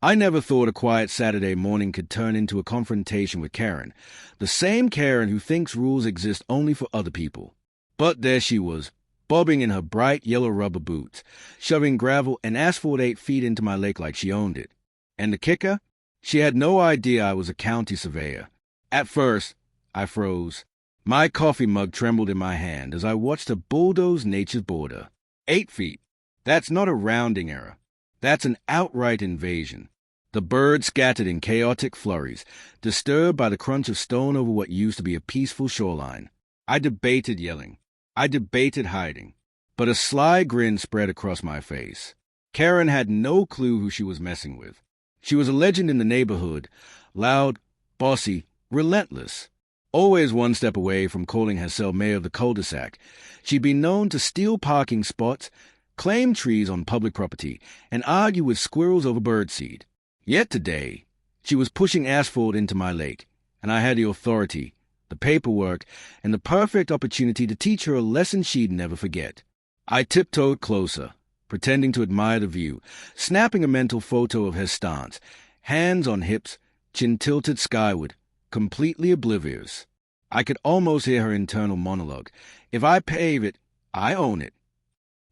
I never thought a quiet Saturday morning could turn into a confrontation with Karen, the same Karen who thinks rules exist only for other people. But there she was, bobbing in her bright yellow rubber boots, shoving gravel and asphalt 8 feet into my lake like she owned it. And the kicker? She had no idea I was a county surveyor. At first, I froze. My coffee mug trembled in my hand as I watched her bulldoze nature's border. 8 feet. That's not a rounding error. That's an outright invasion. The birds scattered in chaotic flurries, disturbed by the crunch of stone over what used to be a peaceful shoreline. I debated yelling. I debated hiding. But a sly grin spread across my face. Karen had no clue who she was messing with. She was a legend in the neighborhood, loud, bossy, relentless. Always one step away from calling herself mayor of the cul-de-sac. She'd been known to steal parking spots, claim trees on public property, and argue with squirrels over birdseed. Yet today, she was pushing asphalt into my lake, and I had the authority, the paperwork, and the perfect opportunity to teach her a lesson she'd never forget. I tiptoed closer, pretending to admire the view, snapping a mental photo of her stance, hands on hips, chin tilted skyward, completely oblivious. I could almost hear her internal monologue. If I pave it, I own it.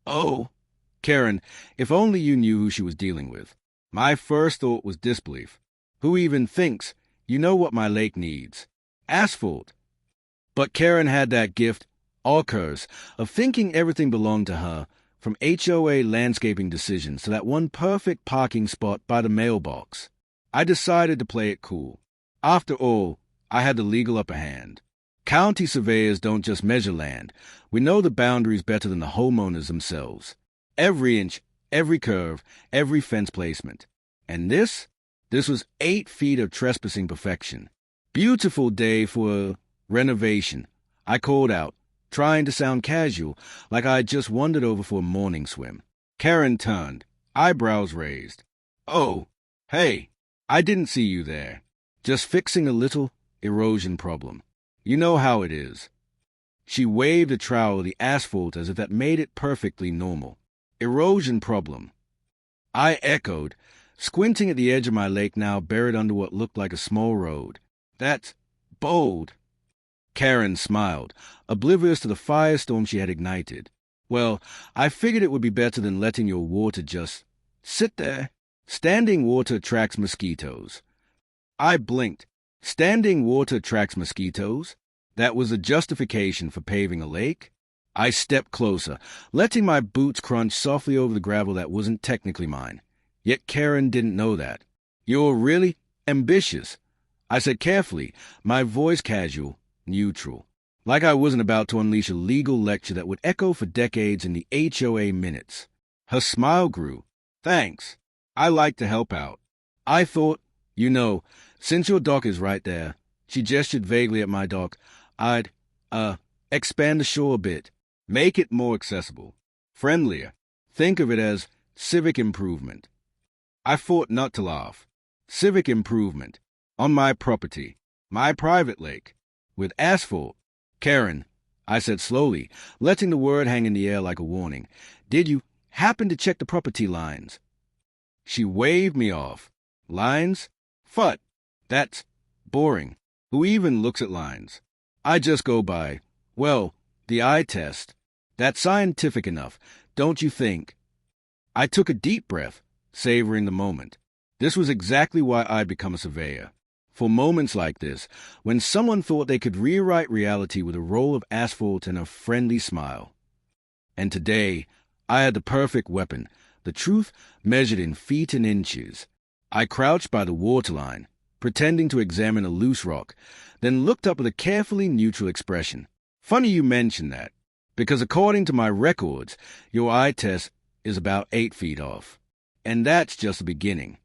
Oh, Karen, if only you knew who she was dealing with. My first thought was disbelief. Who even thinks, you know what my lake needs? Asphalt. But Karen had that gift, or curse, of thinking everything belonged to her, from HOA landscaping decisions to that one perfect parking spot by the mailbox. I decided to play it cool. After all, I had the legal upper hand. County surveyors don't just measure land. We know the boundaries better than the homeowners themselves. Every inch, every curve, every fence placement. And this was 8 feet of trespassing perfection. Beautiful day for a renovation. I called out, trying to sound casual, like I had just wandered over for a morning swim. Karen turned, eyebrows raised. Oh, hey, I didn't see you there. Just fixing a little erosion problem. You know how it is. She waved a trowel at the asphalt as if that made it perfectly normal. Erosion problem. I echoed, squinting at the edge of my lake now buried under what looked like a small road. That's bold. Karen smiled, oblivious to the firestorm she had ignited. Well, I figured it would be better than letting your water just sit there. Standing water attracts mosquitoes. I blinked. Standing water attracts mosquitoes? That was a justification for paving a lake? I stepped closer, letting my boots crunch softly over the gravel that wasn't technically mine. Yet Karen didn't know that. You're really ambitious, I said carefully, my voice casual, neutral, like I wasn't about to unleash a legal lecture that would echo for decades in the HOA minutes. Her smile grew. Thanks. I like to help out. I thought, since your dock is right there, she gestured vaguely at my dock, I'd, expand the shore a bit, make it more accessible, friendlier. Think of it as civic improvement. I fought not to laugh. Civic improvement. On my property. My private lake. With asphalt. Karen, I said slowly, letting the word hang in the air like a warning, did you happen to check the property lines? She waved me off. Lines? Phut. That's boring. Who even looks at lines? I just go by, the eye test. That's scientific enough, don't you think? I took a deep breath, savoring the moment. This was exactly why I'd become a surveyor. For moments like this, when someone thought they could rewrite reality with a roll of asphalt and a friendly smile. And today, I had the perfect weapon, the truth measured in feet and inches. I crouched by the waterline, pretending to examine a loose rock, then looked up with a carefully neutral expression. Funny you mention that, because according to my records, your eye test is about 8 feet off. And that's just the beginning.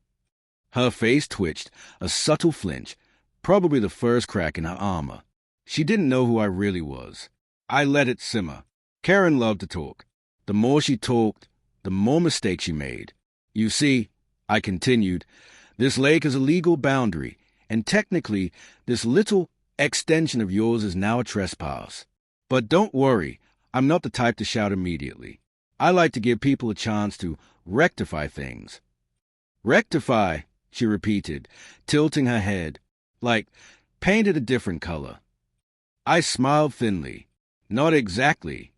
Her face twitched, a subtle flinch, probably the first crack in her armor. She didn't know who I really was. I let it simmer. Karen loved to talk. The more she talked, the more mistakes she made. You see, I continued, this lake is a legal boundary, and technically, this little extension of yours is now a trespass. But don't worry, I'm not the type to shout immediately. I like to give people a chance to rectify things. Rectify, she repeated, tilting her head, like painted a different color. I smiled thinly. Not exactly.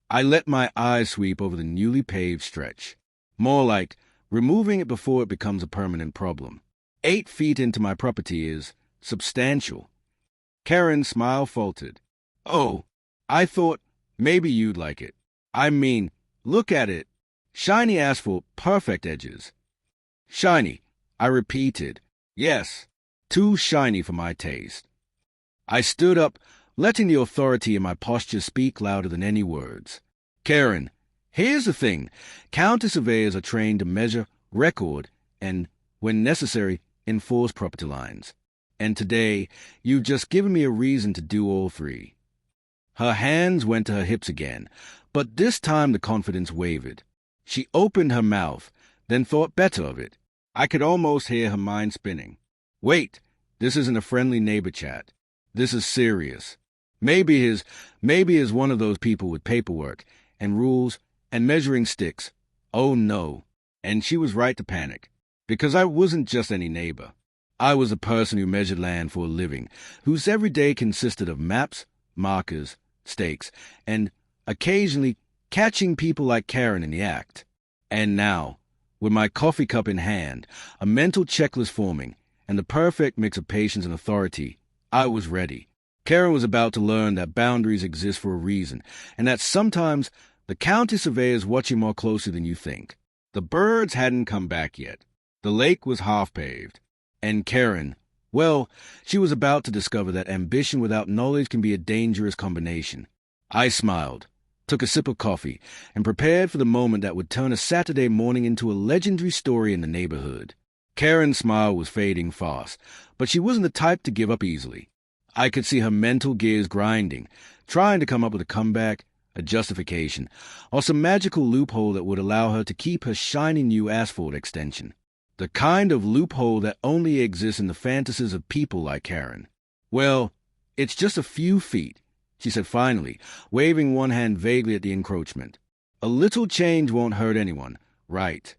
I let my eyes sweep over the newly paved stretch. More like removing it before it becomes a permanent problem. 8 feet into my property is substantial. Karen's smile faltered. Oh, I thought maybe you'd like it. I mean, look at it. Shiny asphalt, perfect edges. Shiny, I repeated. Yes, too shiny for my taste. I stood up, letting the authority in my posture speak louder than any words. Karen, here's the thing. County surveyors are trained to measure, record, and, when necessary, enforce property lines. And today, you've just given me a reason to do all three. Her hands went to her hips again, but this time the confidence wavered. She opened her mouth, then thought better of it. I could almost hear her mind spinning. Wait, this isn't a friendly neighbor chat. This is serious. Maybe he's one of those people with paperwork and rules and measuring sticks. Oh no. And she was right to panic, because I wasn't just any neighbor. I was a person who measured land for a living, whose every day consisted of maps, markers, stakes, and occasionally catching people like Karen in the act. And now, with my coffee cup in hand, a mental checklist forming, and the perfect mix of patience and authority, I was ready. Karen was about to learn that boundaries exist for a reason, and that sometimes the county surveyor is watching more closely than you think. The birds hadn't come back yet. The lake was half-paved. And Karen, well, she was about to discover that ambition without knowledge can be a dangerous combination. I smiled, took a sip of coffee, and prepared for the moment that would turn a Saturday morning into a legendary story in the neighborhood. Karen's smile was fading fast, but she wasn't the type to give up easily. I could see her mental gears grinding, trying to come up with a comeback, a justification, or some magical loophole that would allow her to keep her shiny new asphalt extension. The kind of loophole that only exists in the fantasies of people like Karen. Well, it's just a few feet, she said finally, waving one hand vaguely at the encroachment. A little change won't hurt anyone, right?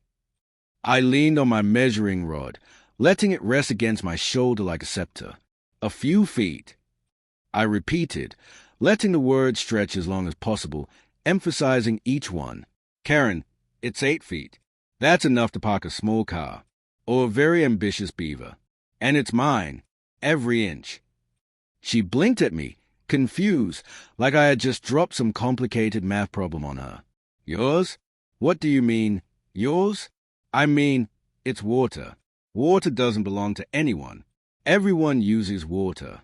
I leaned on my measuring rod, letting it rest against my shoulder like a scepter. A few feet. I repeated, letting the words stretch as long as possible, emphasizing each one. Karen, it's 8 feet. That's enough to park a small car, or a very ambitious beaver. And it's mine, every inch. She blinked at me, confused, like I had just dropped some complicated math problem on her. Yours? What do you mean, yours? I mean, it's water. Water doesn't belong to anyone. Everyone uses water.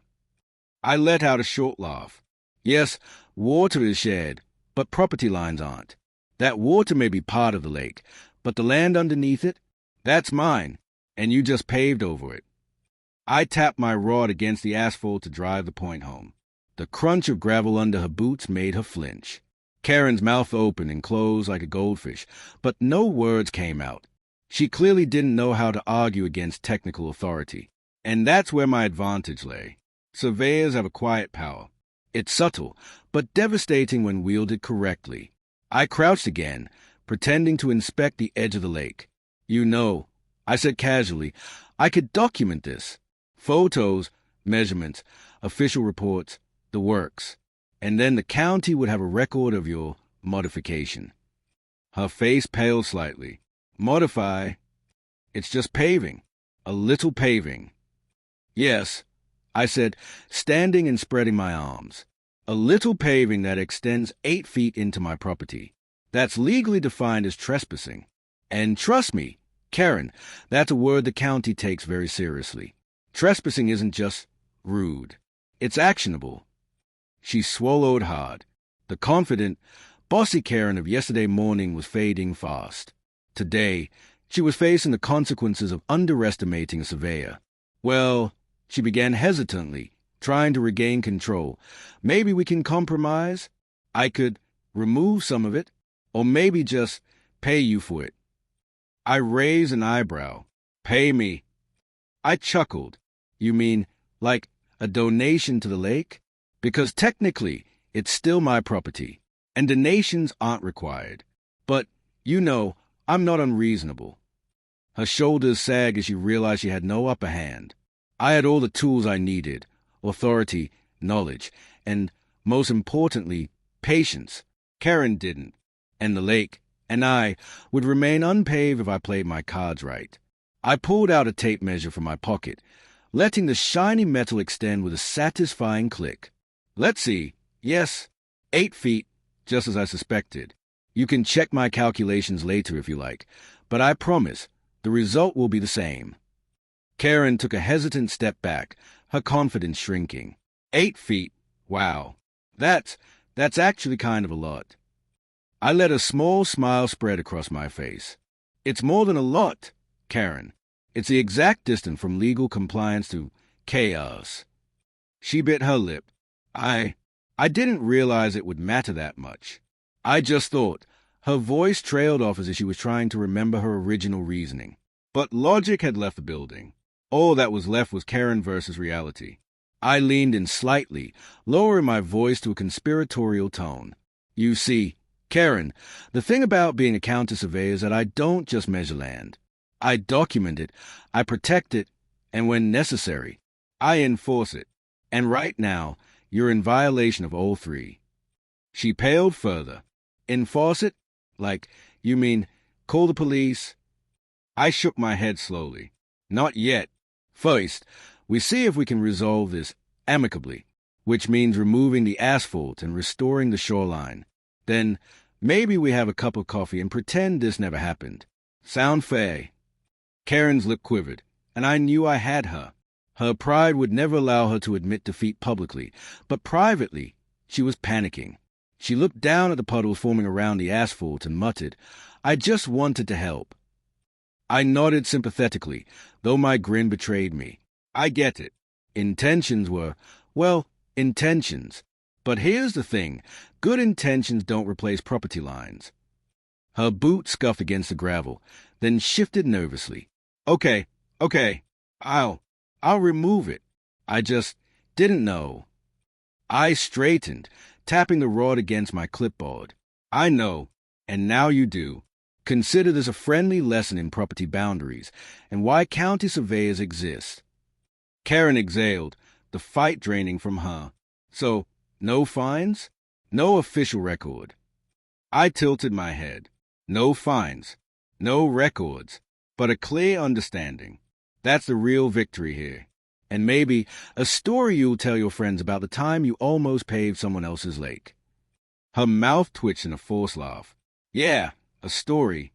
I let out a short laugh. Yes, water is shared, but property lines aren't. That water may be part of the lake, but the land underneath it, that's mine, and you just paved over it. I tapped my rod against the asphalt to drive the point home. The crunch of gravel under her boots made her flinch. Karen's mouth opened and closed like a goldfish, but no words came out. She clearly didn't know how to argue against technical authority. And that's where my advantage lay. Surveyors have a quiet power. It's subtle, but devastating when wielded correctly. I crouched again, pretending to inspect the edge of the lake. You know, I said casually, I could document this. Photos, measurements, official reports, the works. And then the county would have a record of your modification. Her face paled slightly. Modify? It's just paving. A little paving. Yes, I said, standing and spreading my arms. A little paving that extends 8 feet into my property. That's legally defined as trespassing. And trust me, Karen, that's a word the county takes very seriously. Trespassing isn't just rude. It's actionable. She swallowed hard. The confident, bossy Karen of yesterday morning was fading fast. Today, she was facing the consequences of underestimating a surveyor. Well, she began hesitantly, trying to regain control. Maybe we can compromise? I could remove some of it, or maybe just pay you for it. I raised an eyebrow. Pay me. I chuckled. You mean, like a donation to the lake? Because technically, it's still my property, and donations aren't required. But, you know, I'm not unreasonable. Her shoulders sagged as she realized she had no upper hand. I had all the tools I needed: authority, knowledge, and, most importantly, patience. Karen didn't, and the lake, and I, would remain unpaved if I played my cards right. I pulled out a tape measure from my pocket, letting the shiny metal extend with a satisfying click. Let's see. Yes, 8 feet, just as I suspected. You can check my calculations later if you like, but I promise the result will be the same. Karen took a hesitant step back, her confidence shrinking. 8 feet? Wow. That's actually kind of a lot. I let a small smile spread across my face. It's more than a lot, Karen. It's the exact distance from legal compliance to chaos. She bit her lip. I didn't realize it would matter that much. I just thought. Her voice trailed off as if she was trying to remember her original reasoning. But logic had left the building. All that was left was Karen versus reality. I leaned in slightly, lowering my voice to a conspiratorial tone. You see, Karen, the thing about being a county surveyor is that I don't just measure land. I document it, I protect it, and when necessary, I enforce it. And right now, you're in violation of all three. She paled further. Enforce it? Like, you mean, call the police? I shook my head slowly. Not yet. First, we see if we can resolve this amicably, which means removing the asphalt and restoring the shoreline. Then, maybe we have a cup of coffee and pretend this never happened. Sound fair? Karen's lip quivered, and I knew I had her. Her pride would never allow her to admit defeat publicly, but privately, she was panicking. She looked down at the puddles forming around the asphalt and muttered, I just wanted to help. I nodded sympathetically, though my grin betrayed me. I get it. Intentions were, well, intentions. But here's the thing. Good intentions don't replace property lines. Her boot scuffed against the gravel, then shifted nervously. Okay, I'll remove it. I just didn't know. I straightened, tapping the rod against my clipboard. I know, and now you do. Consider this a friendly lesson in property boundaries and why county surveyors exist. Karen exhaled, the fight draining from her. So, no fines? No official record. I tilted my head. No fines. No records. But a clear understanding. That's the real victory here. And maybe a story you'll tell your friends about the time you almost paved someone else's lake. Her mouth twitched in a forced laugh. Yeah, a story.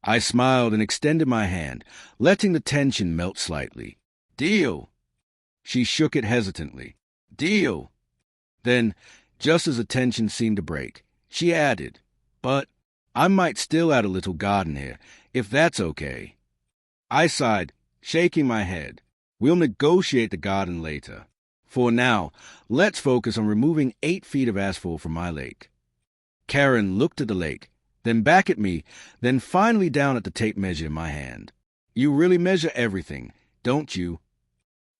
I smiled and extended my hand, letting the tension melt slightly. Deal. She shook it hesitantly. Deal. Then, just as the tension seemed to break, she added, but I might still add a little garden here, if that's okay. I sighed, shaking my head. We'll negotiate the garden later. For now, let's focus on removing 8 feet of asphalt from my lake. Karen looked at the lake, then back at me, then finally down at the tape measure in my hand. You really measure everything, don't you?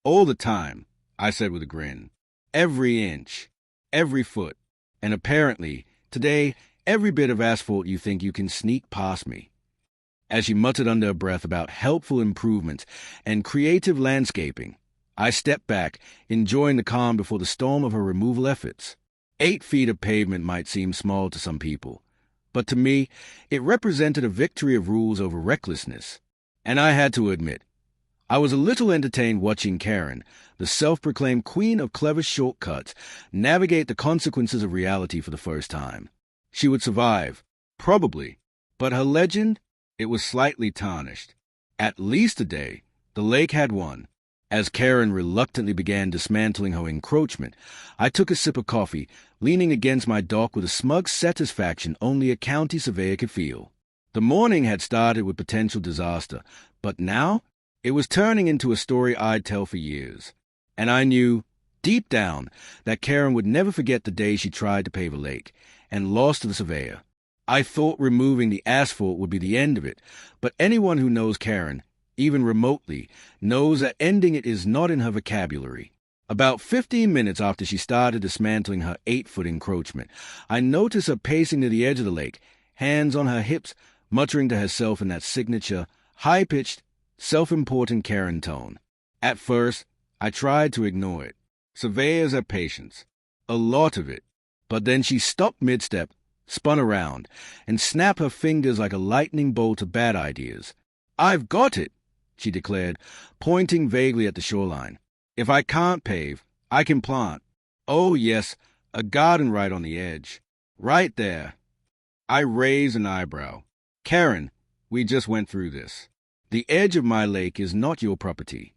All the time, I said with a grin. Every inch, every foot, and apparently, today, every bit of asphalt you think you can sneak past me. As she muttered under her breath about helpful improvements and creative landscaping, I stepped back, enjoying the calm before the storm of her removal efforts. 8 feet of pavement might seem small to some people, but to me, it represented a victory of rules over recklessness. And I had to admit, I was a little entertained watching Karen, the self-proclaimed queen of clever shortcuts, navigate the consequences of reality for the first time. She would survive, probably, but her legend, it was slightly tarnished. At least a day, the lake had won. As Karen reluctantly began dismantling her encroachment, I took a sip of coffee, leaning against my dock with a smug satisfaction only a county surveyor could feel. The morning had started with potential disaster, but now it was turning into a story I'd tell for years. And I knew, deep down, that Karen would never forget the day she tried to pave a lake and lost to the surveyor. I thought removing the asphalt would be the end of it, but anyone who knows Karen, even remotely, knows that ending it is not in her vocabulary. About 15 minutes after she started dismantling her 8-foot encroachment, I noticed her pacing to the edge of the lake, hands on her hips, muttering to herself in that signature, high-pitched, self-important Karen tone. At first, I tried to ignore it. Surveyors have patience. A lot of it. But then she stopped mid-step, spun around, and snapped her fingers like a lightning bolt of bad ideas. "I've got it," she declared, pointing vaguely at the shoreline. "If I can't pave, I can plant. Oh, yes, a garden right on the edge. Right there." I raised an eyebrow. "Karen, we just went through this. The edge of my lake is not your property."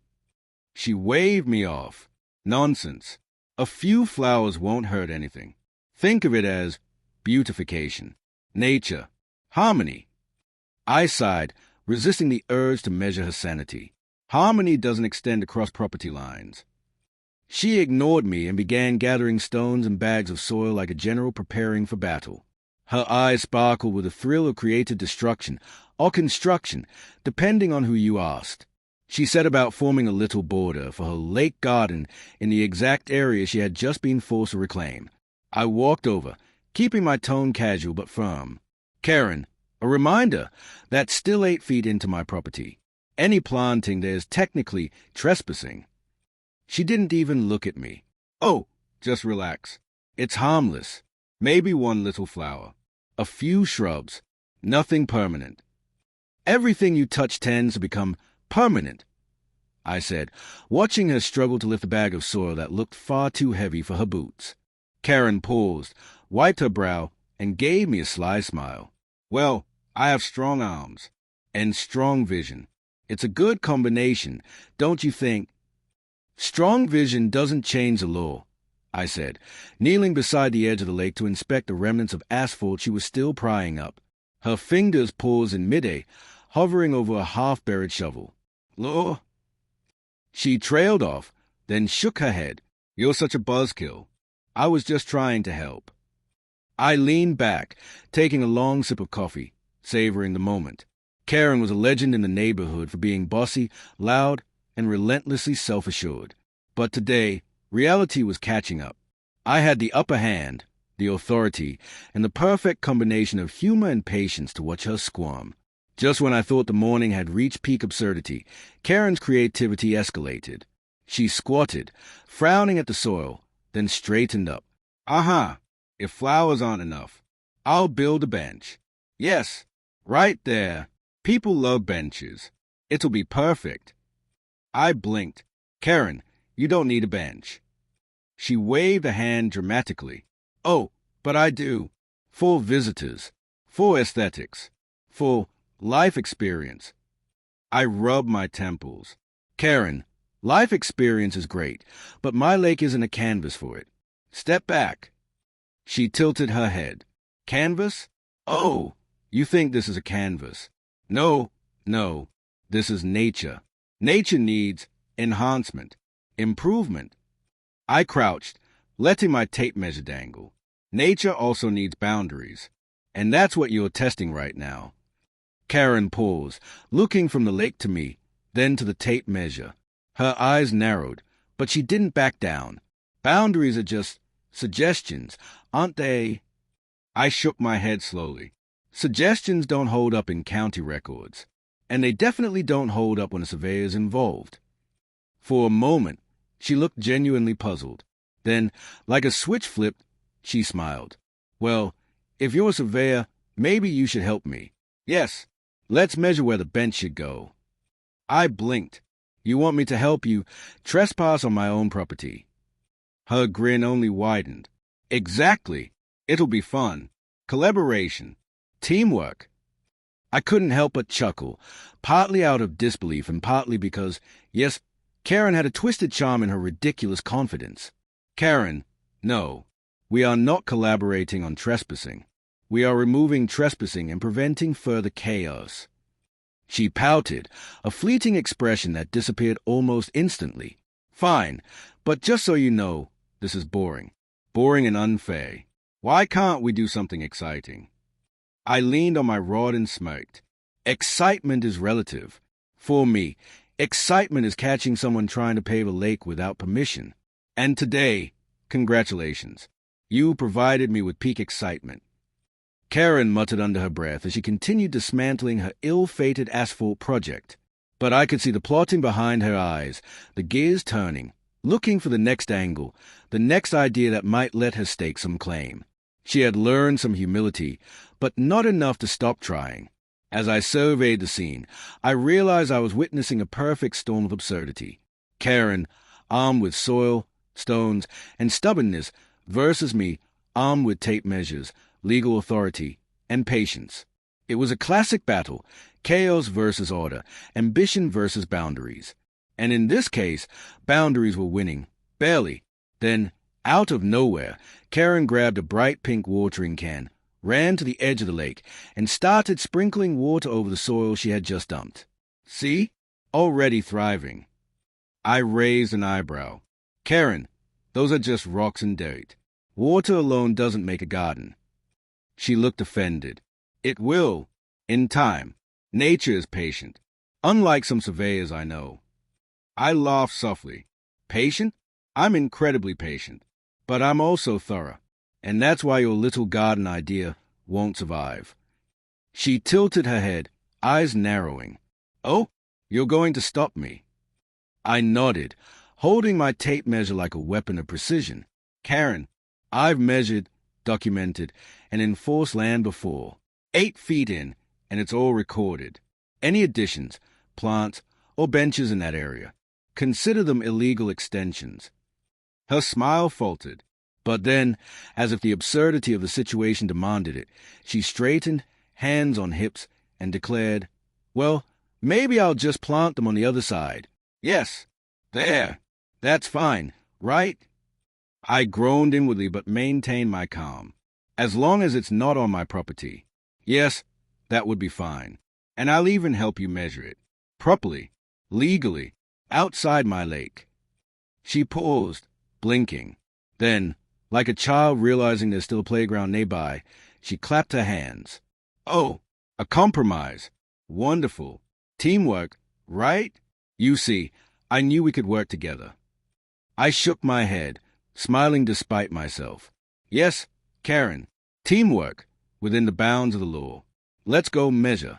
She waved me off. "Nonsense. A few flowers won't hurt anything. Think of it as beautification, nature, harmony." I sighed, resisting the urge to measure her sanity. Harmony doesn't extend across property lines. She ignored me and began gathering stones and bags of soil like a general preparing for battle. Her eyes sparkled with a thrill of creative destruction, or construction, depending on who you asked. She set about forming a little border for her lake garden in the exact area she had just been forced to reclaim. I walked over, keeping my tone casual but firm. "Karen, a reminder, that's still 8 feet into my property. Any planting there is technically trespassing." She didn't even look at me. "Oh, just relax. It's harmless. Maybe one little flower. A few shrubs. Nothing permanent." "Everything you touch tends to become permanent," I said, watching her struggle to lift a bag of soil that looked far too heavy for her boots. Karen paused, wiped her brow, and gave me a sly smile. "Well, I have strong arms. And strong vision. It's a good combination, don't you think?" "Strong vision doesn't change the law," I said, kneeling beside the edge of the lake to inspect the remnants of asphalt she was still prying up. Her fingers paused in mid-air, hovering over a half-buried shovel. "Law?" She trailed off, then shook her head. "You're such a buzzkill. I was just trying to help." I leaned back, taking a long sip of coffee, savoring the moment. Karen was a legend in the neighborhood for being bossy, loud, and relentlessly self-assured. But today, reality was catching up. I had the upper hand, the authority, and the perfect combination of humor and patience to watch her squirm. Just when I thought the morning had reached peak absurdity, Karen's creativity escalated. She squatted, frowning at the soil, then straightened up. "Aha! If flowers aren't enough, I'll build a bench. Yes, right there. People love benches. It'll be perfect." I blinked. "Karen, you don't need a bench." She waved a hand dramatically. "Oh, but I do. For visitors. For aesthetics. For life experience." I rubbed my temples. "Karen, life experience is great, but my lake isn't a canvas for it. Step back." She tilted her head. "Canvas? Oh, you think this is a canvas. No, this is nature. Nature needs enhancement, improvement." I crouched, letting my tape measure dangle. Nature also needs boundaries, and that's what you're testing right now. Karen paused, looking from the lake to me, then to the tape measure. Her eyes narrowed, but she didn't back down. "Boundaries are just suggestions, aren't they?" I shook my head slowly. Suggestions don't hold up in county records, and they definitely don't hold up when a surveyor's involved. For a moment, she looked genuinely puzzled. Then, like a switch flipped, she smiled. "Well, if you're a surveyor, maybe you should help me. Yes, let's measure where the bench should go." I blinked. "You want me to help you trespass on my own property?" Her grin only widened. "Exactly. It'll be fun. Collaboration. Teamwork." I couldn't help but chuckle, partly out of disbelief and partly because, yes, Karen had a twisted charm in her ridiculous confidence. "Karen, no. We are not collaborating on trespassing. We are removing trespassing and preventing further chaos." She pouted, a fleeting expression that disappeared almost instantly. "Fine, but just so you know, this is boring. Boring and unfair. Why can't we do something exciting?" I leaned on my rod and smirked. Excitement is relative. For me, excitement is catching someone trying to pave a lake without permission. And today, congratulations. You provided me with peak excitement. Karen muttered under her breath as she continued dismantling her ill-fated asphalt project. But I could see the plotting behind her eyes, the gears turning, looking for the next angle, the next idea that might let her stake some claim. She had learned some humility, but not enough to stop trying. As I surveyed the scene, I realized I was witnessing a perfect storm of absurdity. Karen, armed with soil, stones, and stubbornness, versus me, armed with tape measures, legal authority, and patience. It was a classic battle, chaos versus order, ambition versus boundaries. And in this case, boundaries were winning, barely. Then, out of nowhere, Karen grabbed a bright pink watering can, ran to the edge of the lake, and started sprinkling water over the soil she had just dumped. See? Already thriving. I raised an eyebrow. Karen, those are just rocks and dirt. Water alone doesn't make a garden. She looked offended. It will, in time. Nature is patient, unlike some surveyors I know. I laughed softly. Patient? I'm incredibly patient. But I'm also thorough, and that's why your little garden idea won't survive. She tilted her head, eyes narrowing. Oh, you're going to stop me? I nodded, holding my tape measure like a weapon of precision. Karen, I've measured, documented, and enforced land before. 8 feet in, and it's all recorded. Any additions, plants, or benches in that area, consider them illegal extensions. Her smile faltered, but then, as if the absurdity of the situation demanded it, she straightened, hands on hips, and declared, Well, maybe I'll just plant them on the other side. Yes, there, that's fine, right? I groaned inwardly but maintained my calm. As long as it's not on my property. Yes, that would be fine. And I'll even help you measure it. Properly, legally, outside my lake. She paused, blinking. Then, like a child realizing there's still a playground nearby, she clapped her hands. Oh, a compromise. Wonderful. Teamwork, right? You see, I knew we could work together. I shook my head, smiling despite myself. Yes, Karen, teamwork, within the bounds of the law. Let's go measure.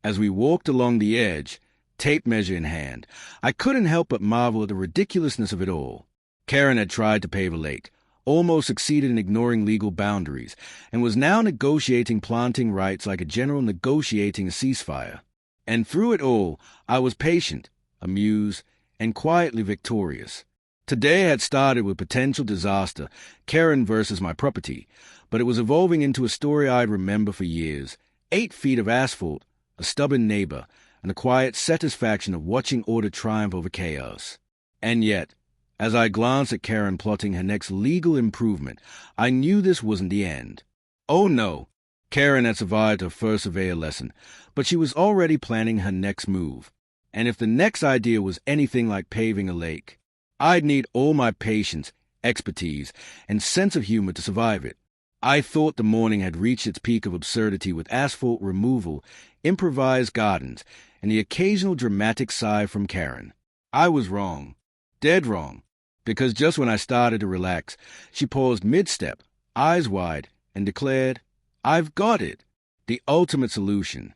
As we walked along the edge, tape measure in hand, I couldn't help but marvel at the ridiculousness of it all. Karen had tried to pave a lake, almost succeeded in ignoring legal boundaries, and was now negotiating planting rights like a general negotiating a ceasefire. And through it all, I was patient, amused, and quietly victorious. Today had started with potential disaster, Karen versus my property, but it was evolving into a story I'd remember for years. 8 feet of asphalt, a stubborn neighbor, and the quiet satisfaction of watching order triumph over chaos. And yet, as I glanced at Karen plotting her next legal improvement, I knew this wasn't the end. Oh no, Karen had survived her first surveyor lesson, but she was already planning her next move. And if the next idea was anything like paving a lake, I'd need all my patience, expertise, and sense of humor to survive it. I thought the morning had reached its peak of absurdity with asphalt removal, improvised gardens, and the occasional dramatic sigh from Karen. I was wrong. Dead wrong. Because just when I started to relax, she paused mid-step, eyes wide, and declared, I've got it. The ultimate solution.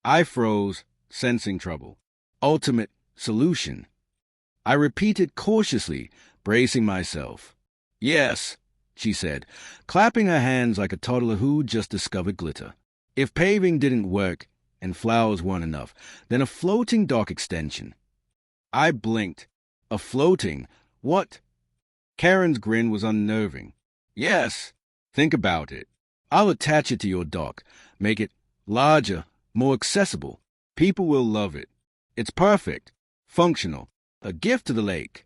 I froze, sensing trouble. Ultimate solution. I repeated cautiously, bracing myself. Yes, she said, clapping her hands like a toddler who'd just discovered glitter. If paving didn't work, and flowers weren't enough, then a floating dock extension. I blinked. A floating? What? Karen's grin was unnerving. Yes, think about it. I'll attach it to your dock, make it larger, more accessible. People will love it. It's perfect, functional, a gift to the lake.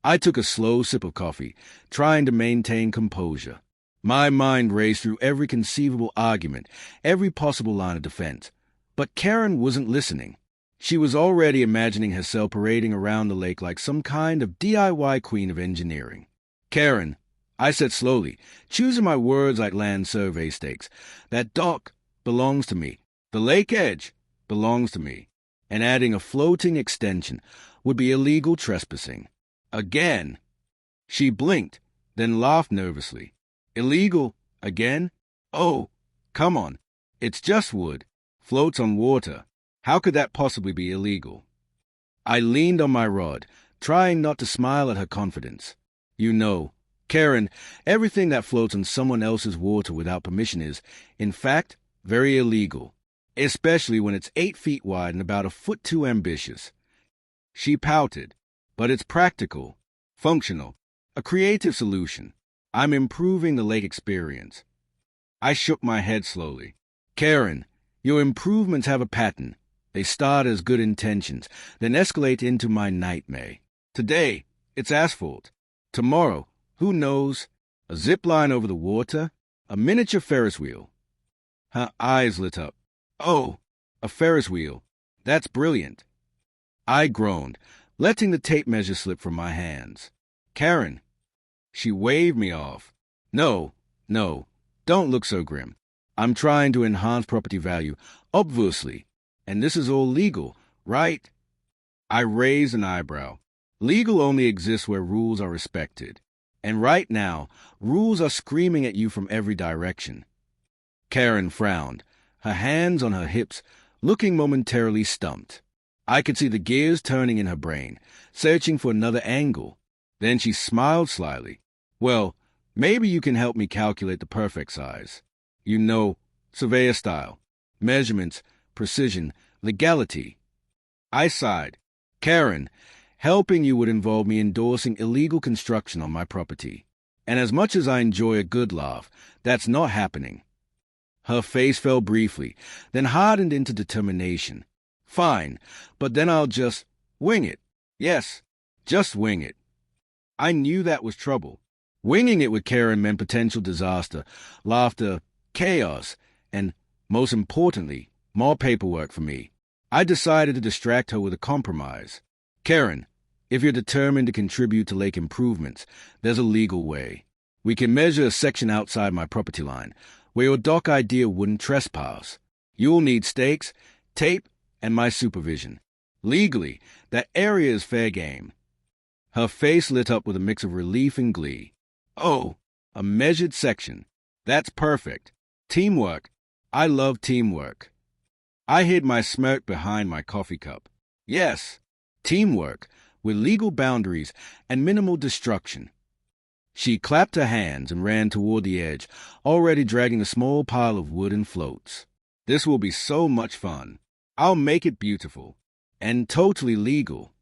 I took a slow sip of coffee, trying to maintain composure. My mind raced through every conceivable argument, every possible line of defense. But Karen wasn't listening. She was already imagining herself parading around the lake like some kind of DIY queen of engineering. Karen, I said slowly, choosing my words like land survey stakes, that dock belongs to me. The lake edge belongs to me. And adding a floating extension would be illegal trespassing. Again. She blinked, then laughed nervously. Illegal? Again? Oh, come on. It's just wood. Floats on water. How could that possibly be illegal? I leaned on my rod, trying not to smile at her confidence. You know, Karen, everything that floats on someone else's water without permission is, in fact, very illegal, especially when it's 8 feet wide and about a foot too ambitious. She pouted, but it's practical, functional, a creative solution. I'm improving the lake experience. I shook my head slowly. Karen, your improvements have a pattern. They start as good intentions, then escalate into my nightmare. Today, it's asphalt. Tomorrow, who knows? A zip line over the water? A miniature Ferris wheel. Her eyes lit up. Oh, a Ferris wheel. That's brilliant. I groaned, letting the tape measure slip from my hands. Karen. She waved me off. No, don't look so grim. I'm trying to enhance property value, obviously. And this is all legal, right? I raised an eyebrow. Legal only exists where rules are respected. And right now, rules are screaming at you from every direction. Karen frowned, her hands on her hips, looking momentarily stumped. I could see the gears turning in her brain, searching for another angle. Then she smiled slyly. Well, maybe you can help me calculate the perfect size. You know, surveyor style. Measurements, precision, legality. I sighed. Karen, helping you would involve me endorsing illegal construction on my property. And as much as I enjoy a good laugh, that's not happening. Her face fell briefly, then hardened into determination. Fine, but then I'll just wing it. Yes, just wing it. I knew that was trouble. Winging it with Karen meant potential disaster, laughter, chaos, and, most importantly, more paperwork for me. I decided to distract her with a compromise. Karen, if you're determined to contribute to lake improvements, there's a legal way. We can measure a section outside my property line, where your dock idea wouldn't trespass. You'll need stakes, tape, and my supervision. Legally, that area is fair game. Her face lit up with a mix of relief and glee. Oh, a measured section. That's perfect. Teamwork. I love teamwork. I hid my smirk behind my coffee cup. Yes, teamwork, with legal boundaries and minimal destruction. She clapped her hands and ran toward the edge, already dragging a small pile of wood and floats. This will be so much fun. I'll make it beautiful. And totally legal.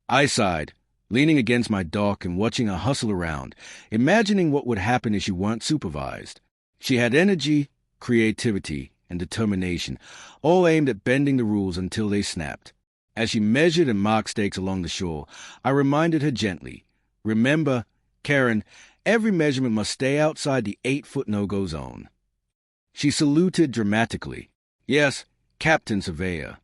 I sighed, leaning against my dock and watching her hustle around, imagining what would happen if she weren't supervised. She had energy, creativity, and determination, all aimed at bending the rules until they snapped. As she measured and marked stakes along the shore, I reminded her gently, remember, Karen, every measurement must stay outside the 8-foot no-go zone. She saluted dramatically. Yes, Captain Surveyor.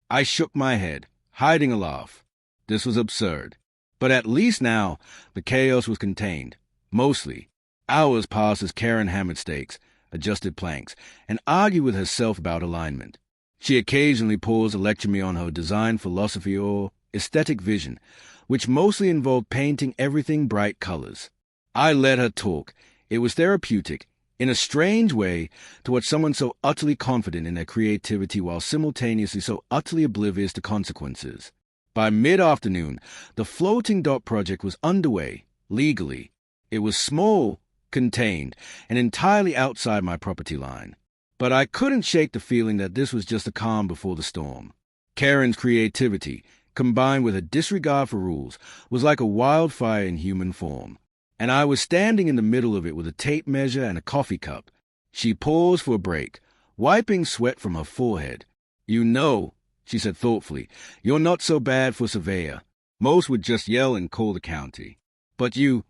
I shook my head, hiding a laugh. This was absurd. But at least now, the chaos was contained. Mostly. Hours passed as Karen hammered stakes, adjusted planks, and argued with herself about alignment. She occasionally paused to lecture me on her design philosophy or aesthetic vision, which mostly involved painting everything bright colors. I let her talk. It was therapeutic, in a strange way, to watch someone so utterly confident in their creativity while simultaneously so utterly oblivious to consequences. By mid-afternoon, the floating dock project was underway, legally. It was small, contained, and entirely outside my property line. But I couldn't shake the feeling that this was just a calm before the storm. Karen's creativity, combined with a disregard for rules, was like a wildfire in human form. And I was standing in the middle of it with a tape measure and a coffee cup. She paused for a break, wiping sweat from her forehead. You know, she said thoughtfully, you're not so bad for surveyor. Most would just yell and call the county. But you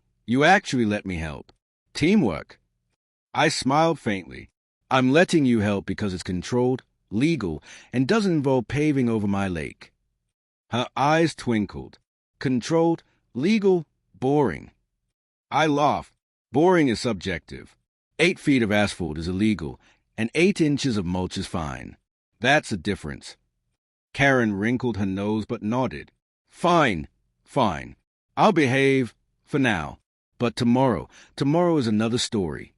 actually let me help. Teamwork. I smiled faintly. I'm letting you help because it's controlled, legal, and doesn't involve paving over my lake. Her eyes twinkled. Controlled, legal, boring. I laughed. Boring is subjective. 8 feet of asphalt is illegal, and 8 inches of mulch is fine. That's the difference. Karen wrinkled her nose but nodded. Fine. I'll behave, for now. But tomorrow is another story.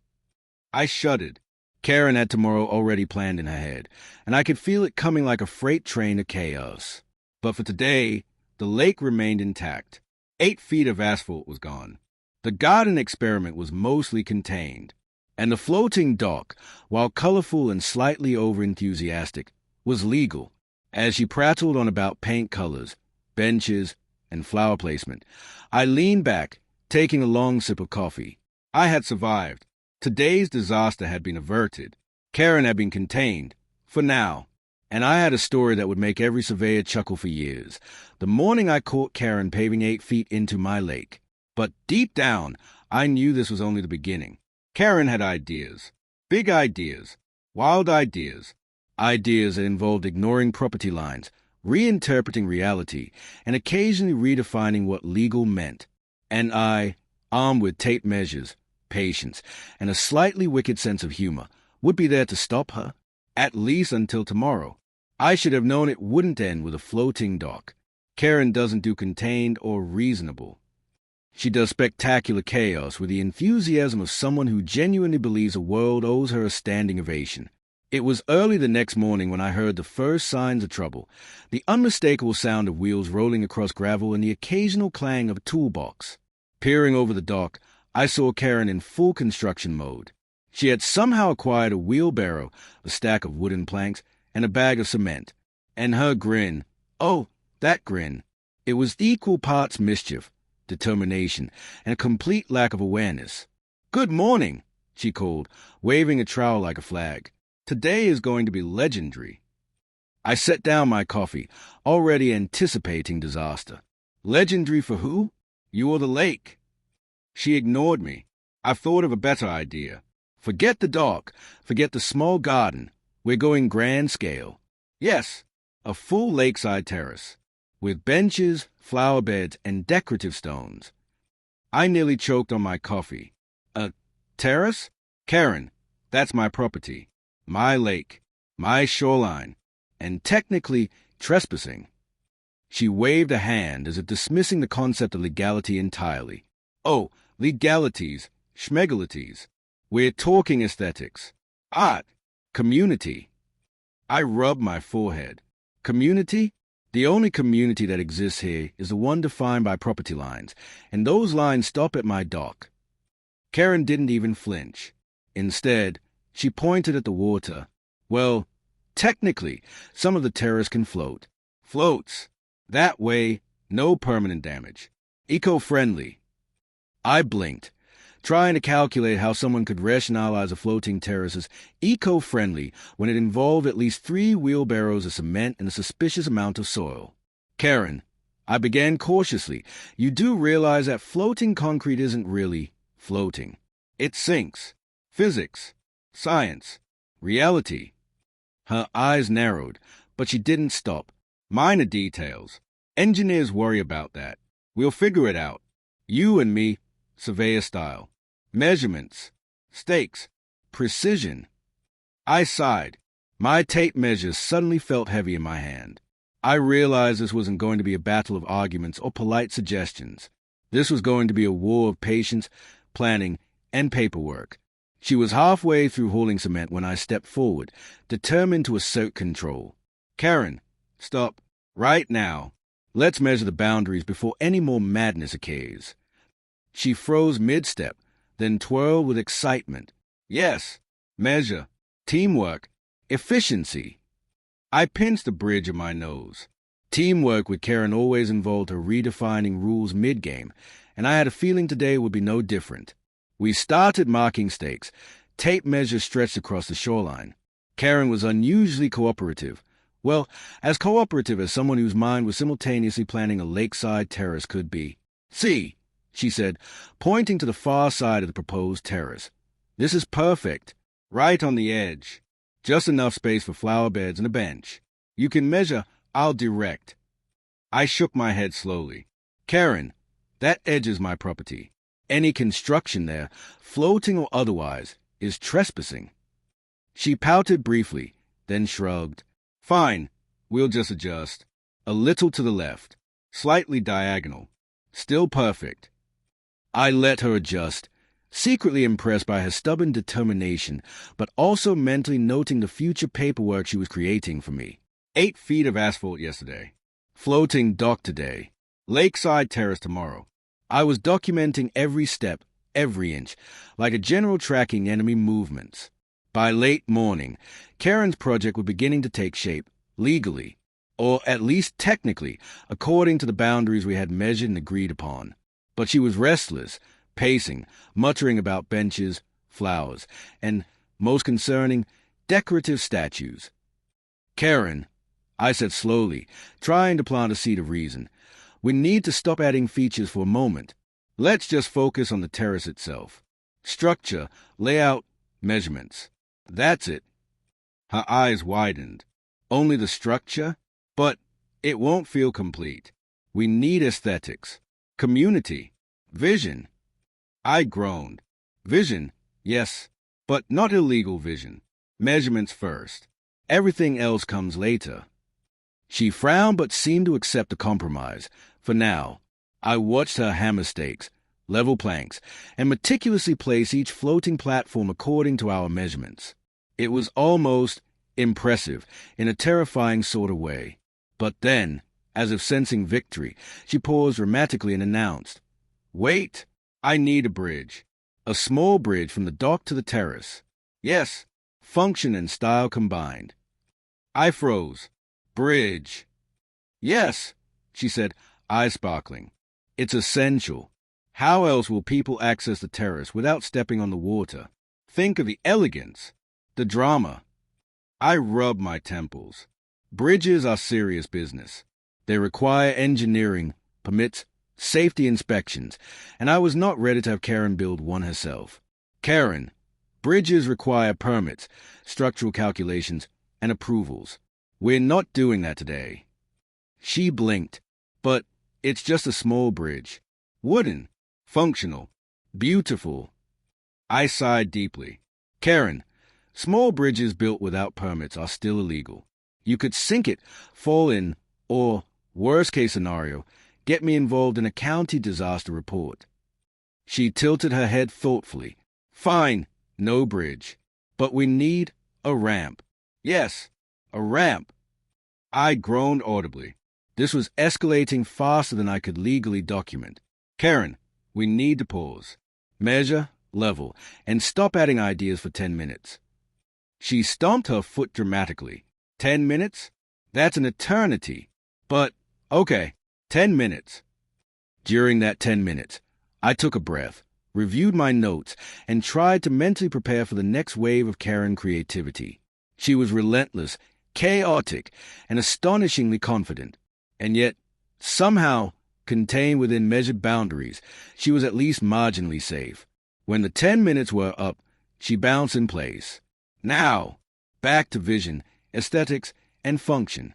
I shuddered. Karen had tomorrow already planned in her head, and I could feel it coming like a freight train of chaos. But for today, the lake remained intact. 8 feet of asphalt was gone. The garden experiment was mostly contained. And the floating dock, while colorful and slightly over-enthusiastic, was legal. As she prattled on about paint colors, benches, and flower placement, I leaned back, taking a long sip of coffee. I had survived. Today's disaster had been averted. Karen had been contained, for now. And I had a story that would make every surveyor chuckle for years. The morning I caught Karen paving 8 feet into my lake. But deep down, I knew this was only the beginning. Karen had ideas. Big ideas. Wild ideas. Ideas that involved ignoring property lines, reinterpreting reality, and occasionally redefining what legal meant. And I, armed with tape measures, patience, and a slightly wicked sense of humor, would be there to stop her, at least until tomorrow. I should have known it wouldn't end with a floating dock. Karen doesn't do contained or reasonable. She does spectacular chaos with the enthusiasm of someone who genuinely believes the world owes her a standing ovation. It was early the next morning when I heard the first signs of trouble, the unmistakable sound of wheels rolling across gravel and the occasional clang of a toolbox. Peering over the dock, I saw Karen in full construction mode. She had somehow acquired a wheelbarrow, a stack of wooden planks, and a bag of cement. And her grin, oh, that grin, it was equal parts mischief, determination, and a complete lack of awareness. "Good morning," she called, waving a trowel like a flag. "Today is going to be legendary." I set down my coffee, already anticipating disaster. Legendary for who? You or the lake? She ignored me. I've thought of a better idea. Forget the dock, forget the small garden. We're going grand scale. Yes, a full lakeside terrace, with benches, flower beds, and decorative stones. I nearly choked on my coffee. A terrace? Karen, that's my property, my lake, my shoreline, and technically trespassing. She waved a hand as if dismissing the concept of legality entirely. Oh, legalities, schmegalities. We're talking aesthetics, art, community. I rubbed my forehead. Community? The only community that exists here is the one defined by property lines, and those lines stop at my dock. Karen didn't even flinch. Instead, she pointed at the water. Well, technically, some of the terrace can float. Floats. That way, no permanent damage. Eco-friendly. I blinked, trying to calculate how someone could rationalize a floating terrace as eco-friendly when it involved at least 3 wheelbarrows of cement and a suspicious amount of soil. Karen, I began cautiously, you do realize that floating concrete isn't really floating. It sinks. Physics. Science. Reality. Her eyes narrowed, but she didn't stop. Minor details. Engineers worry about that. We'll figure it out. You and me, surveyor style. Measurements, stakes, precision. I sighed. My tape measures suddenly felt heavy in my hand. I realized this wasn't going to be a battle of arguments or polite suggestions. This was going to be a war of patience, planning, and paperwork. She was halfway through hauling cement when I stepped forward, determined to assert control. Karen, stop. Right now. Let's measure the boundaries before any more madness occurs. She froze mid-step, then twirled with excitement. Yes, measure, teamwork, efficiency. I pinched the bridge of my nose. Teamwork with Karen always involved her redefining rules mid-game, and I had a feeling today would be no different. We started marking stakes. Tape measures stretched across the shoreline. Karen was unusually cooperative. Well, as cooperative as someone whose mind was simultaneously planning a lakeside terrace could be. See, she said, pointing to the far side of the proposed terrace. This is perfect. Right on the edge. Just enough space for flower beds and a bench. You can measure, I'll direct. I shook my head slowly. Karen, that edge is my property. Any construction there, floating or otherwise, is trespassing. She pouted briefly, then shrugged. Fine, we'll just adjust. A little to the left, slightly diagonal. Still perfect. I let her adjust, secretly impressed by her stubborn determination, but also mentally noting the future paperwork she was creating for me. 8 feet of asphalt yesterday. Floating dock today. Lakeside terrace tomorrow. I was documenting every step, every inch, like a general tracking enemy movements. By late morning, Karen's project was beginning to take shape, legally, or at least technically, according to the boundaries we had measured and agreed upon. But she was restless, pacing, muttering about benches, flowers, and, most concerning, decorative statues. "Karen," I said slowly, trying to plant a seed of reason, "we need to stop adding features for a moment. Let's just focus on the terrace itself. Structure, layout, measurements. That's it." Her eyes widened. "Only the structure? But it won't feel complete. We need aesthetics, community, vision." I groaned. "Vision, yes, but not illegal vision. Measurements first. Everything else comes later." She frowned but seemed to accept the compromise. For now, I watched her hammer stakes, level planks, and meticulously place each floating platform according to our measurements. It was almost impressive in a terrifying sort of way. But then, as if sensing victory, she paused dramatically and announced, "Wait, I need a bridge. A small bridge from the dock to the terrace. Yes, function and style combined." I froze. "Bridge." "Yes," she said, eyes sparkling. "It's essential. How else will people access the terrace without stepping on the water? Think of the elegance, the drama." I rubbed my temples. Bridges are serious business. They require engineering, permits, safety inspections, and I was not ready to have Karen build one herself. "Karen, bridges require permits, structural calculations, and approvals. We're not doing that today." She blinked. "But it's just a small bridge. Wooden, functional, beautiful." I sighed deeply. "Karen, small bridges built without permits are still illegal. You could sink it, fall in, or, worst case scenario, get me involved in a county disaster report." She tilted her head thoughtfully. "Fine, no bridge. But we need a ramp." "Yes, a ramp." I groaned audibly. This was escalating faster than I could legally document. "Karen, we need to pause, measure, level, and stop adding ideas for 10 minutes. She stomped her foot dramatically. 10 minutes? That's an eternity. But, okay, 10 minutes. During that 10 minutes, I took a breath, reviewed my notes, and tried to mentally prepare for the next wave of Karen creativity. She was relentless, chaotic, and astonishingly confident. And yet, somehow, contained within measured boundaries, she was at least marginally safe. When the 10 minutes were up, she bounced in place. Now, back to vision, aesthetics, and function.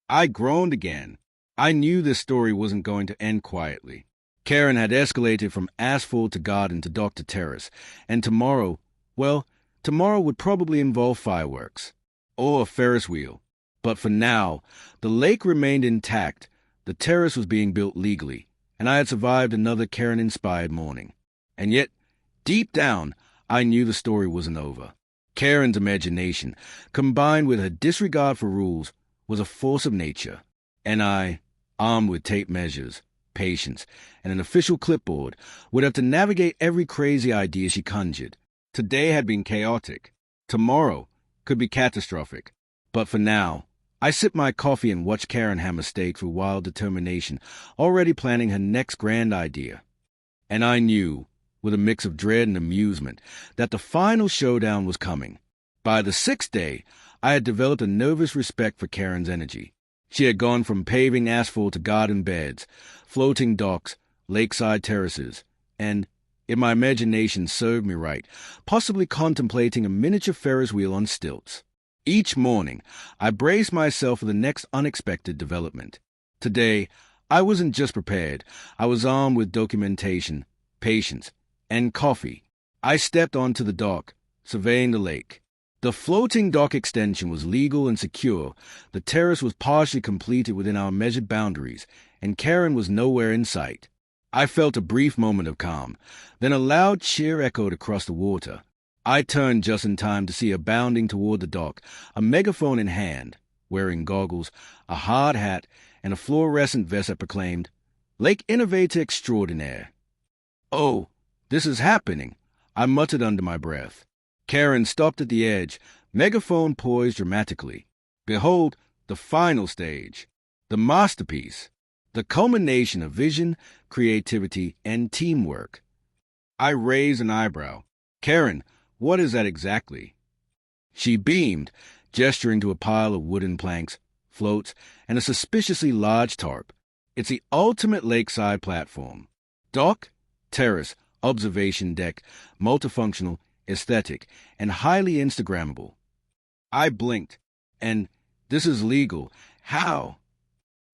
I groaned again. I knew this story wasn't going to end quietly. Karen had escalated from asphalt to garden to dock to terrace, and tomorrow would probably involve fireworks. Or a Ferris wheel. But for now, the lake remained intact, the terrace was being built legally, and I had survived another Karen-inspired morning. And yet, deep down, I knew the story wasn't over. Karen's imagination, combined with her disregard for rules, was a force of nature. And I, armed with tape measures, patience, and an official clipboard, would have to navigate every crazy idea she conjured. Today had been chaotic. Tomorrow could be catastrophic. But for now, I sipped my coffee and watched Karen hammer stakes with wild determination, already planning her next grand idea. And I knew, with a mix of dread and amusement, that the final showdown was coming. By the 6th day, I had developed a nervous respect for Karen's energy. She had gone from paving asphalt to garden beds, floating docks, lakeside terraces, and, if my imagination served me right, possibly contemplating a miniature Ferris wheel on stilts. Each morning, I braced myself for the next unexpected development. Today, I wasn't just prepared. I was armed with documentation, patience, and coffee. I stepped onto the dock, surveying the lake. The floating dock extension was legal and secure, the terrace was partially completed within our measured boundaries, and Karen was nowhere in sight. I felt a brief moment of calm. Then a loud cheer echoed across the water. I turned just in time to see her bounding toward the dock, a megaphone in hand, wearing goggles, a hard hat, and a fluorescent vest that proclaimed, "Lake Innovator Extraordinaire." "Oh, this is happening," I muttered under my breath. Karen stopped at the edge, megaphone poised dramatically. Behold, the final stage, the masterpiece, the culmination of vision, creativity, and teamwork. I raised an eyebrow. "Karen, what is that exactly?" She beamed, gesturing to a pile of wooden planks, floats, and a suspiciously large tarp. "It's the ultimate lakeside platform. Dock, terrace, observation deck, multifunctional, aesthetic, and highly Instagrammable." I blinked. "And this is legal. How?"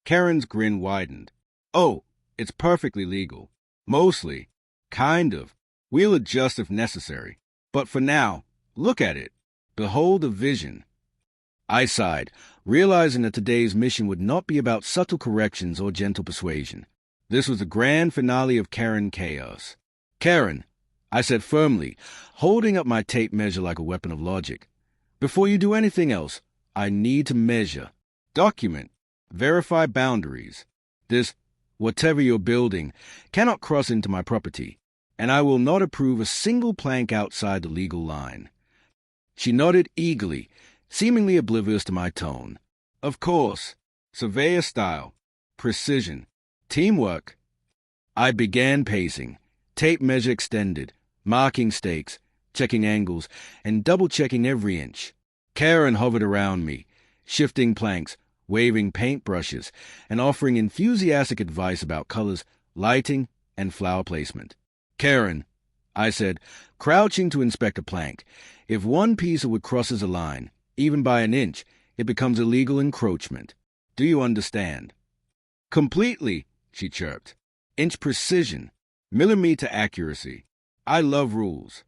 Karen's grin widened. "Oh, it's perfectly legal. Mostly. Kind of. We'll adjust if necessary. But for now, look at it. Behold the vision." I sighed, realizing that today's mission would not be about subtle corrections or gentle persuasion. This was the grand finale of Karen Chaos. "Karen," I said firmly, holding up my tape measure like a weapon of logic, "before you do anything else, I need to measure, document, verify boundaries. This, whatever you're building, cannot cross into my property, and I will not approve a single plank outside the legal line." She nodded eagerly, seemingly oblivious to my tone. "Of course. Surveyor style. Precision. Teamwork." I began pacing, tape measure extended, marking stakes, checking angles, and double-checking every inch. Karen hovered around me, shifting planks, waving paintbrushes, and offering enthusiastic advice about colors, lighting, and flower placement. "Karen," I said, crouching to inspect a plank, "if one piece of wood crosses a line, even by an inch, it becomes illegal encroachment. Do you understand?" "Completely," she chirped. "Inch precision, millimeter accuracy. I love rules."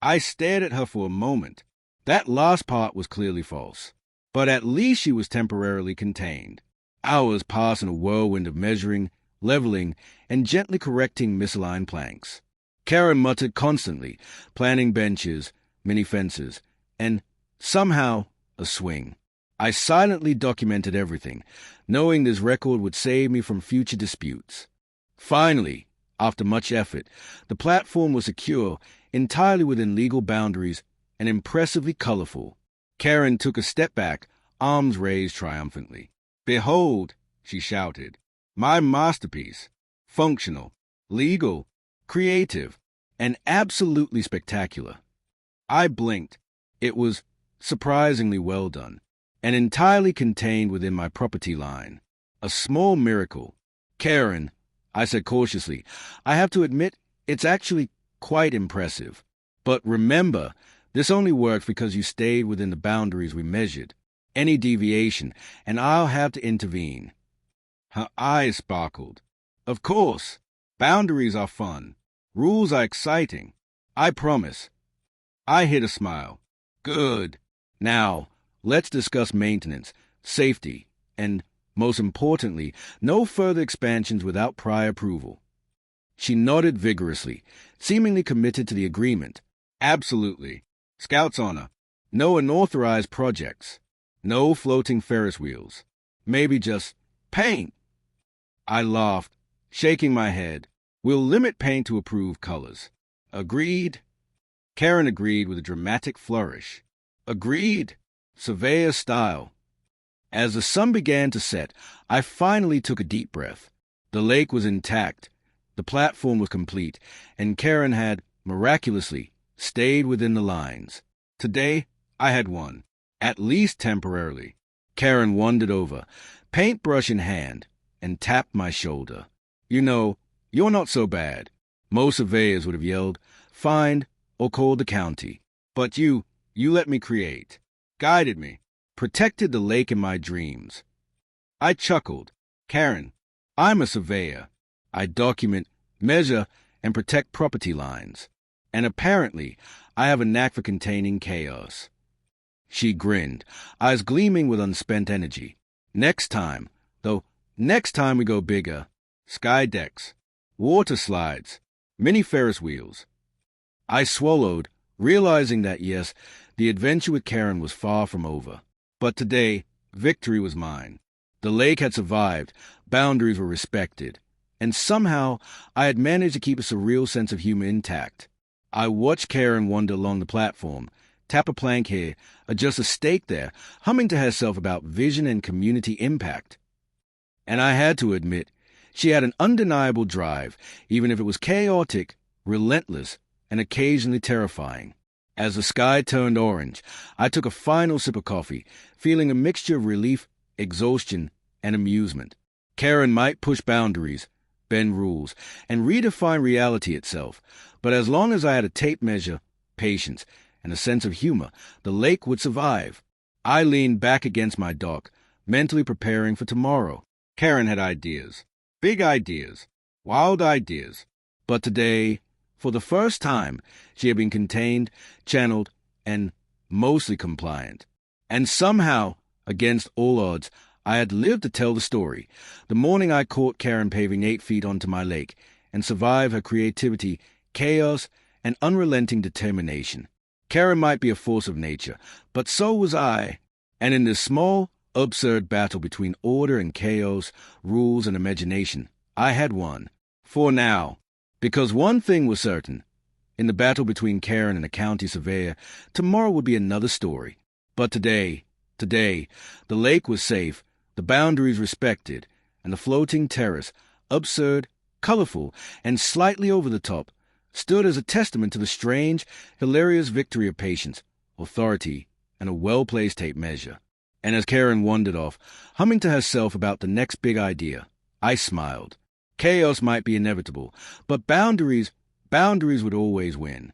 I stared at her for a moment. That last part was clearly false. But at least she was temporarily contained. Hours passed in a whirlwind of measuring, leveling, and gently correcting misaligned planks. Karen muttered constantly, planning benches, mini fences, and, somehow, a swing. I silently documented everything, knowing this record would save me from future disputes. Finally, after much effort, the platform was secure, entirely within legal boundaries, and impressively colorful. Karen took a step back, arms raised triumphantly. "Behold," she shouted, "my masterpiece. Functional, legal, creative, and absolutely spectacular." I blinked. It was surprisingly well done, and entirely contained within my property line. A small miracle. "Karen," I said cautiously, "I have to admit it's actually quite impressive. But remember, this only worked because you stayed within the boundaries we measured. Any deviation, and I'll have to intervene." Her eyes sparkled. "Of course. Boundaries are fun. Rules are exciting. I promise." I hid a smile. "Good. Now, let's discuss maintenance, safety, and, most importantly, no further expansions without prior approval." She nodded vigorously, seemingly committed to the agreement. "Absolutely. Scout's honor. No unauthorized projects. No floating Ferris wheels. Maybe just paint." I laughed, shaking my head. "We'll limit paint to approved colors." "Agreed." Karen agreed with a dramatic flourish. "Agreed. Surveyor style." As the sun began to set, I finally took a deep breath. The lake was intact, the platform was complete, and Karen had, miraculously, stayed within the lines. Today, I had won, at least temporarily. Karen wandered over, paintbrush in hand, and tapped my shoulder. "You know, you're not so bad." Most surveyors would have yelled, fined, or called the county. But you let me create, guided me, protected the lake in my dreams. I chuckled. "Karen, I'm a surveyor. I document, measure, and protect property lines. And apparently, I have a knack for containing chaos." She grinned, eyes gleaming with unspent energy. Next time we go bigger. Sky decks, water slides, mini Ferris wheels. I swallowed, realizing that yes, the adventure with Karen was far from over. But today, victory was mine. The lake had survived, boundaries were respected, and somehow I had managed to keep a surreal sense of humor intact. I watched Karen wander along the platform, tap a plank here, adjust a stake there, humming to herself about vision and community impact. And I had to admit, she had an undeniable drive, even if it was chaotic, relentless, and occasionally terrifying. As the sky turned orange, I took a final sip of coffee, feeling a mixture of relief, exhaustion, and amusement. Karen might push boundaries, bend rules, and redefine reality itself, but as long as I had a tape measure, patience, and a sense of humor, the lake would survive. I leaned back against my dock, mentally preparing for tomorrow. Karen had ideas, big ideas, wild ideas, but today, for the first time, she had been contained, channeled, and mostly compliant. And somehow, against all odds, I had lived to tell the story. The morning I caught Karen paving 8 feet onto my lake and survived her creativity, chaos, and unrelenting determination. Karen might be a force of nature, but so was I. And in this small, absurd battle between order and chaos, rules and imagination, I had won. For now. Because one thing was certain. In the battle between Karen and the county surveyor, tomorrow would be another story. But today, the lake was safe, the boundaries respected, and the floating terrace, absurd, colorful, and slightly over the top, stood as a testament to the strange, hilarious victory of patience, authority, and a well-placed tape measure. And as Karen wandered off, humming to herself about the next big idea, I smiled. Chaos might be inevitable, but boundaries would always win.